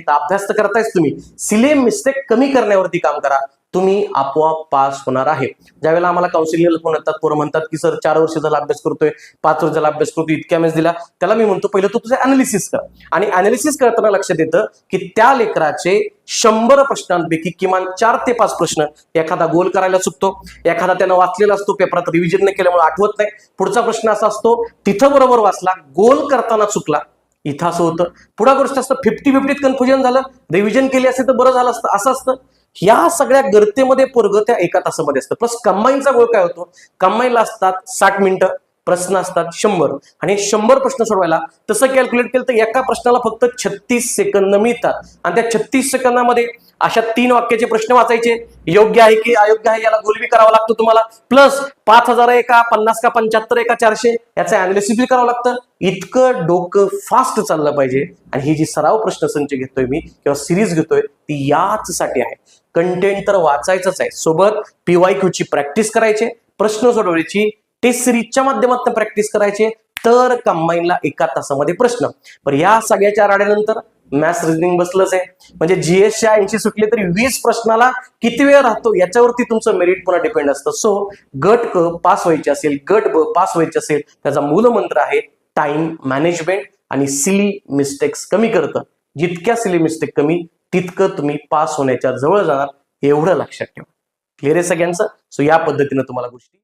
अभ्यास तर करतायच तुम्ही, सिली मिस्टेक कमी करण्यावरती काम करा, तुम्ही आपोआप पास होणार आहे. ज्यावेळेला आम्हाला काउन्सिलिंग फोन येतात, पोरं म्हणतात की सर 4 वर्ष झाला अभ्यास करतोय, 5 वर्ष झाला अभ्यास करतोय, इतक्या मेस दिला, त्याला मी म्हणतो पहिलं तू तुझं अनालिसिस कर. आणि अनालिसिस करताना लक्षात येतं की त्या लेकराचे 100 प्रश्नांपैकी किमान 4 ते 5 प्रश्न एखादा गोल करायला चुकतो, एखादा त्यानं वाचलेला असतो, पेपरात रिव्हिजन नाही केल्यामुळे आठवत नाही, पुढचा प्रश्न असा असतो तिथं बरोबर वाचला, गोल करताना चुकला, इथं असं होतं. पुढा गोष्ट असतं 50-50 कन्फ्युजन झालं, रिव्हिजन केली असेल तर बरं झालं असतं, असं असतं. या सगळ्या गर्तेमध्ये पोरग त्या 1 तासामध्ये असतं. प्लस कंबाईनचा गोळ काय होतो, कंबाईनला असतात 60 मिनिटं, प्रश्न असतात 100, आणि 100 प्रश्न सोडवायला तसं कॅल्क्युलेट केलं तर एका प्रश्नाला फक्त 36 सेकंद मिळतात. आणि त्या 36 सेकंदामध्ये अशा 3 वाक्याचे प्रश्न वाचायचे, योग्य आहे की अयोग्य आहे याला गोल बी करावा लागतो तुम्हाला, प्लस 5000 आहे का 50 का 75 आहे का 400 याचं अनालिसिस बी करावं लागतं. इतकं डोकं फास्ट चाललं पाहिजे. आणि ही जी सराव प्रश्नसंच घेतोय मी किंवा सिरीज घेतोय ती याच साठी आहे. कंटेंट तर वाचायचंच आहे, सोबत PYQ ची प्रॅक्टिस करायचे, प्रश्न सोडवायची, टेस्ट सिरीजच्या माध्यमातून प्रॅक्टिस करायचे, तर कंबाईनला 1 तासामध्ये प्रश्न. पण या सगळ्याच्या राड्यानंतर मॅथ्स रिझनिंग बसलंच आहे. म्हणजे जीएसच्या 80 सुटले तरी 20 प्रश्नाला किती वेळ राहतो याच्यावरती तुमचं मेरिट पुन्हा डिपेंड असतं. सो गट क पास व्हायचे असेल, गट ब पास व्हायचे असेल, त्याचा मूलमंत्र आहे टाइम मॅनेजमेंट आणि सिली मिस्टेक्स कमी करतं. जितक्या सिली मिस्टेक कमी तितकं तुम्ही पास होण्याच्या जवळ जाणार, एवढं लक्षात ठेवा. क्लिअर आहे सगळ्यांचं? सो या पद्धतीनं तुम्हाला गोष्टी